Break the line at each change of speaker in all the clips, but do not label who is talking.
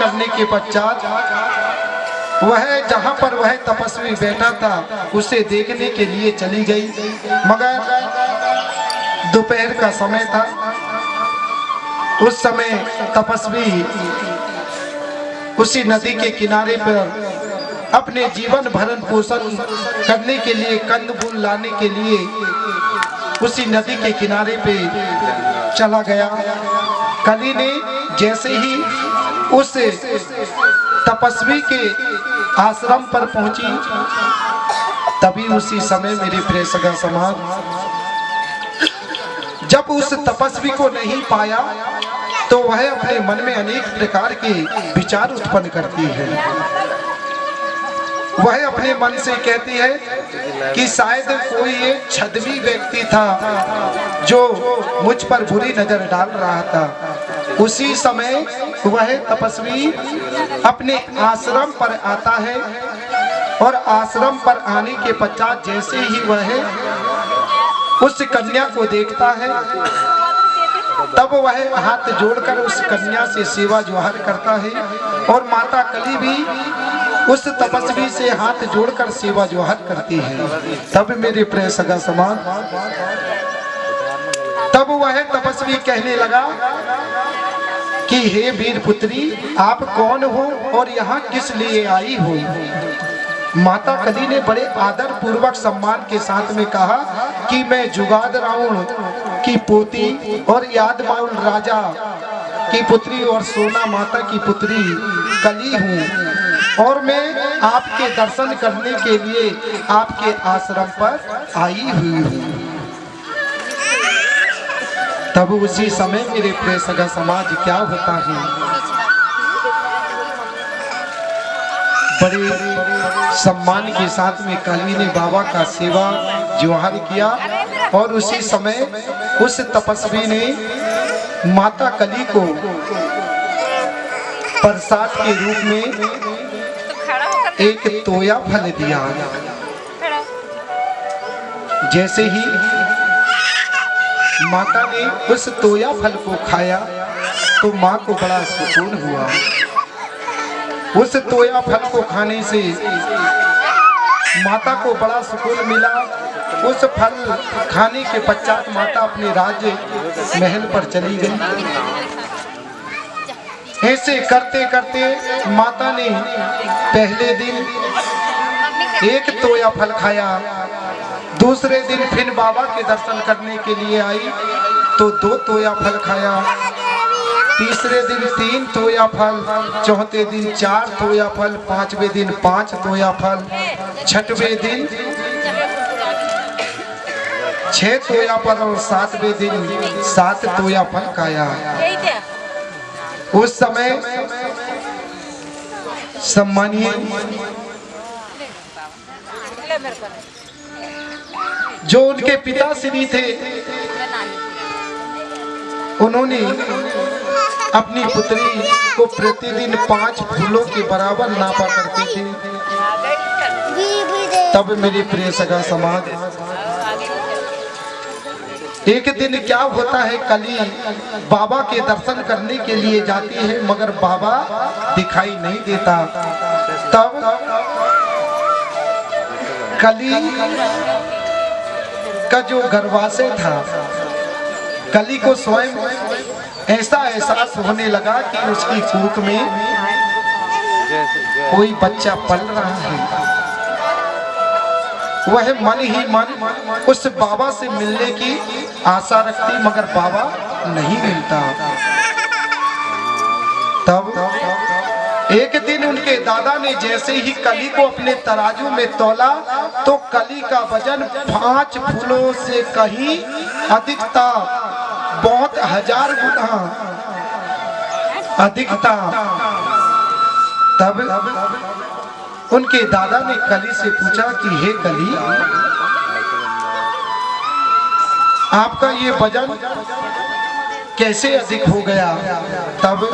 करने के पश्चात वह जहाँ पर वह तपस्वी बैठा था उसे देखने के लिए चली गई, मगर दोपहर का समय था। उस समय तपस्वी उसी नदी के किनारे पर अपने जीवन भरण पोषण करने के लिए, कंदमूल लाने के लिए उसी नदी के किनारे पे चला गया। कली ने जैसे ही उस तपस्वी के आश्रम पर पहुंची, तभी उसी समय मेरे प्रिय सगा समाज, जब उस तपस्वी को नहीं पाया तो वह अपने मन में अनेक प्रकार के विचार उत्पन्न करती है। वह अपने मन से कहती है कि शायद कोई एक छद्मी व्यक्ति था जो मुझ पर बुरी नजर डाल रहा था। उसी समय वह तपस्वी अपने आश्रम पर आता है और आश्रम पर आने के पश्चात जैसे ही वह उस कन्या को देखता है, तब वह हाथ जोड़कर उस कन्या से सेवा जोहार करता है और माता कली भी उस तपस्वी से हाथ जोड़कर सेवा जोहार करती है। तब मेरे प्रिय सगा समाज, तब वह तपस्वी कहने लगा कि हे वीर पुत्री, आप कौन हो और यहाँ किस लिए आई हो? माता कली ने बड़े आदर पूर्वक सम्मान के साथ में कहा कि मैं जुगाद रावण की पोती और यादमाउल राजा की पुत्री और सोना माता की पुत्री कली हूँ और मैं आपके दर्शन करने के लिए आपके आश्रम पर आई हुई हूँ। तब उसी समय मेरे प्रिय सगा समाज क्या होता है, बड़े सम्मान के साथ में कली ने बाबा का सेवा जोहार किया और उसी समय उस तपस्वी ने माता कली को प्रसाद के रूप में एक तोया फल दिया। जैसे ही माता ने उस तोया फल को खाया तो माँ को बड़ा सुकून हुआ। उस तोया फल को खाने से माता को बड़ा सुकून मिला। उस फल खाने के पश्चात माता अपने राज्य महल पर चली गई। ऐसे करते करते माता ने पहले दिन एक तोया फल खाया, दूसरे दिन फिर बाबा के दर्शन करने के लिए आई तो 2 तोया फल खाया, तीसरे दिन 3 तोया फल, चौथे दिन 4 तोया फल, 5वें दिन 5 तोया फल, 6वें दिन 6 तोया फल और 7वें दिन 7 तोया फल खाया। उस समय सम्मानीय जो उनके पिताश्री थे, उन्होंने अपनी पुत्री को प्रतिदिन 5 फूलों के बराबर नापा करते थे। तब मेरे प्रिय सगा समाज, एक दिन क्या होता है, कली बाबा के दर्शन करने के लिए जाती है मगर बाबा दिखाई नहीं देता। तब कली का जो गर्भाशय था, कली को स्वयं ऐसा एहसास होने लगा कि उसकी कूख में कोई बच्चा पल रहा है। वह मन ही मन उस बाबा से मिलने की आशा रखती मगर बाबा नहीं मिलता। तब एक दिन उनके दादा ने जैसे ही कली को अपने तराजू में तौला तो कली का वजन 5 फूलों से कहीं अधिक था, बहुत 1000 गुना अधिक था। तब उनके दादा ने कली से पूछा कि हे कली, आपका ये वजन कैसे अधिक हो गया? तब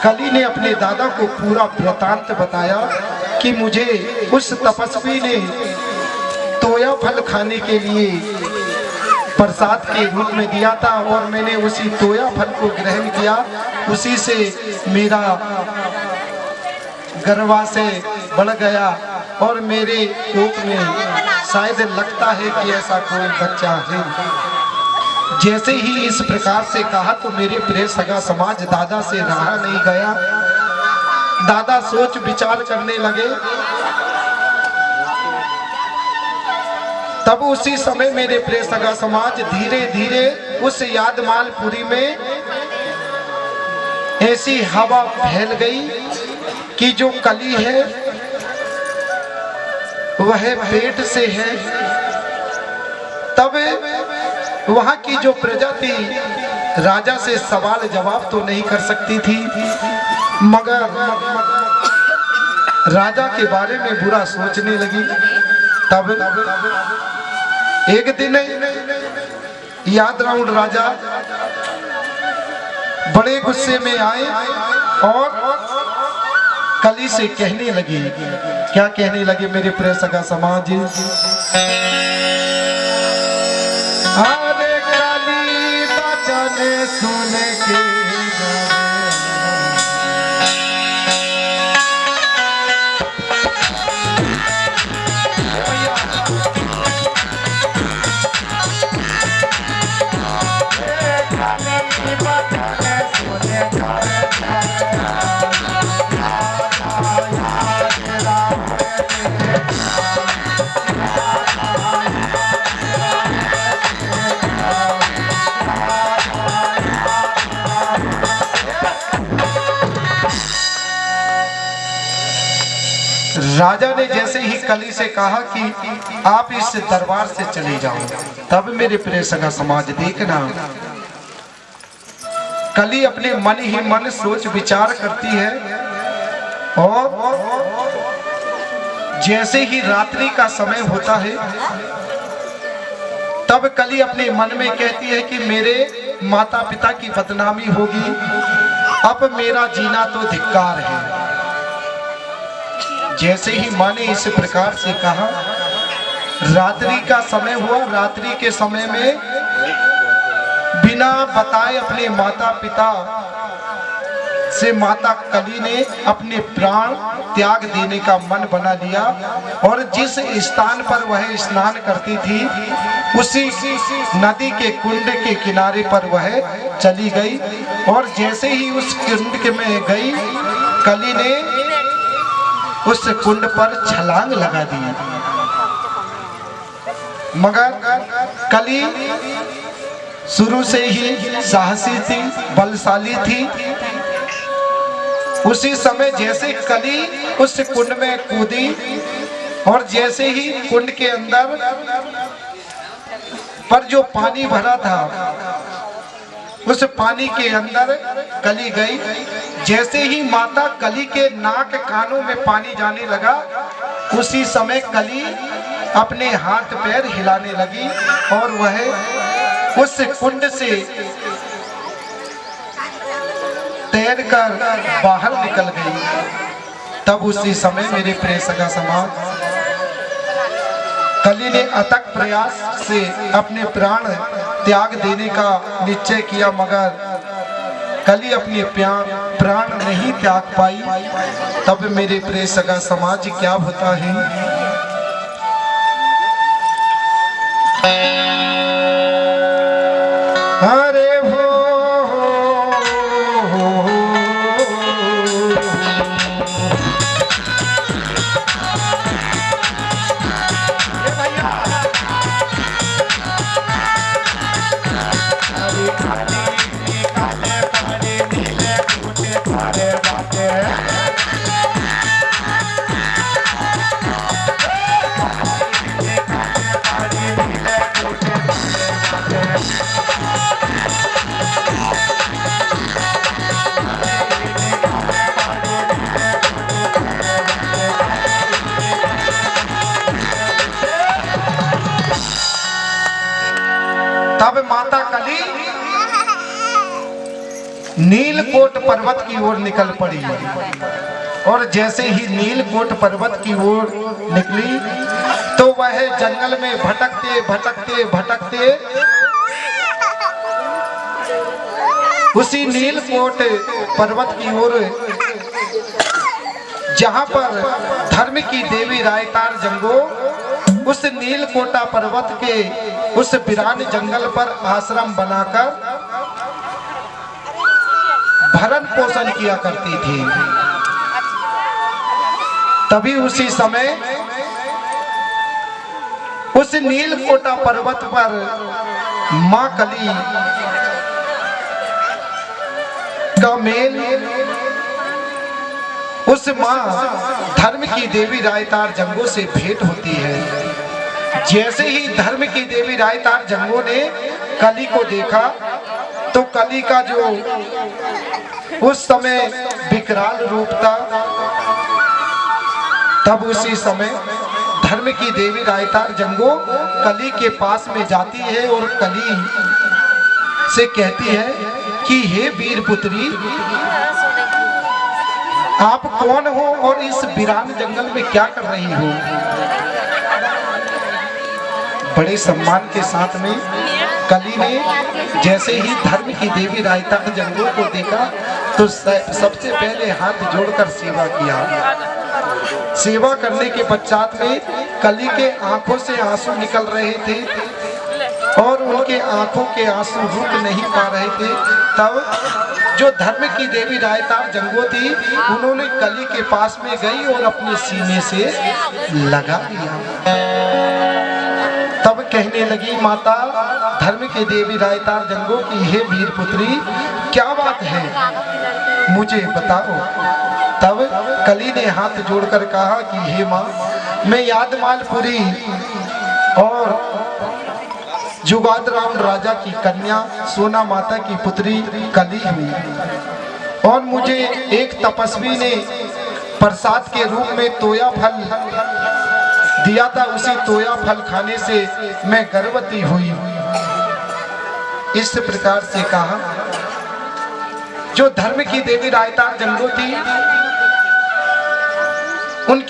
कली ने अपने दादा को पूरा वृतांत बताया कि मुझे उस तपस्वी ने तोया फल खाने के लिए प्रसाद के रूप में दिया था और मैंने उसी तोया फल को ग्रहण किया। उसी से मेरा गर्भाशय बढ़ गया और मेरे कोख में शायद लगता है कि ऐसा कोई बच्चा है। जैसे ही इस प्रकार से कहा तो मेरे प्रिय सगा समाज दादा से रहा नहीं गया। दादा सोच विचार करने लगे। तब उसी समय मेरे प्रिय सगा समाज धीरे धीरे उस यादमालपुरी में ऐसी हवा फैल गई कि जो कली है वह पेट से है। तब वहां की जो प्रजा थी राजा से सवाल जवाब तो नहीं कर सकती थी, मगर राजा के बारे में बुरा सोचने लगी। तब एक दिन याद राउंड राजा बड़े गुस्से में आए और कली से कहने लगे। क्या कहने लगे मेरे प्रिय सगा समाज? अरे कली बचन सुन के राजा ने जैसे ही कली से कहा कि आप इस दरबार से चले जाओ, तब मेरे प्रिय सगा समाज देखना कली अपने मन ही मन सोच विचार करती है और जैसे ही रात्रि का समय होता है तब कली अपने मन में कहती है कि मेरे माता पिता की बदनामी होगी, अब मेरा जीना तो धिक्कार है। जैसे ही माँ ने इस प्रकार से कहा, रात्रि का समय हुआ। रात्रि के समय में बिना बताए अपने माता पिता से माता कली ने अपने प्राण त्याग देने का मन बना लिया और जिस स्थान पर वह स्नान करती थी उसी नदी के कुंड के किनारे पर वह चली गई। और जैसे ही उस कुंड में गई, कली ने उस कुंड पर छलांग लगा दी। मगर कली शुरू से ही साहसी थी, बलशाली थी। उसी समय जैसे कली उस कुंड में कूदी और जैसे ही कुंड के अंदर पर जो पानी भरा था उस पानी के अंदर कली गई। जैसे ही माता कली के नाक कानों में पानी जाने लगा, उसी समय कली अपने हाथ पैर हिलाने लगी और वह उस कुंड से तैरकर बाहर निकल गई। तब उसी समय मेरे प्रिय सगा समाज कली ने अथक प्रयास से अपने प्राण त्याग देने का निश्चय किया, मगर कली अपने प्राण नहीं त्याग पाई। तब मेरे प्रिय सगा समाज क्या होता है, अरे तब माता कली नीलकोट पर्वत की ओर निकल पड़ी और जैसे ही नीलकोट पर्वत की ओर निकली तो वह जंगल में भटकते भटकते भटकते उसी नीलकोट पर्वत की ओर जहां पर धर्म की देवी रायतार जंगो उस नीलकोटा पर्वत के उस वीरान जंगल पर आश्रम बनाकर भरण पोषण किया करती थी। तभी उसी समय उस नीलकोटा पर्वत पर मां कली का मेल उस मां धर्म की देवी रायतार जंगो से भेंट होती है। जैसे ही धर्म की देवी रायतार जंगो ने कली को देखा तो कली का जो उस समय विकराल रूप था, तब उसी समय धर्म की देवी रायतार जंगो कली के पास में जाती है और कली से कहती है कि हे वीर पुत्री, आप कौन हो और इस वीरान जंगल में क्या कर रही हो। बड़े सम्मान के साथ में कली ने जैसे ही धर्म की देवी रायतार जंगो को देखा तो सबसे पहले हाथ जोड़कर सेवा किया। सेवा करने के पश्चात में कली के आंखों से आंसू निकल रहे थे और उनके आंखों के आंसू रुक नहीं पा रहे थे। तब जो धर्म की देवी रायतार जंगो थी, उन्होंने कली के पास में गई और अपने सीने से लगा दिया। तब कहने लगी, माता धर्म की देवी रायतार जंगो की, हे वीर पुत्री, क्या बात है, मुझे बताओ। तब कली ने हाथ जोड़कर कहा कि हे माँ, मैं यादमालपुरी और जुगादराम राजा की कन्या सोना माता की पुत्री कली हुई और मुझे एक तपस्वी ने प्रसाद के रूप में तोया फल दिया था। उसी तोया फल खाने से मैं गर्भवती हुई। इस प्रकार से कहा। जो धर्म की देवी रायतार जंगो थी, उनके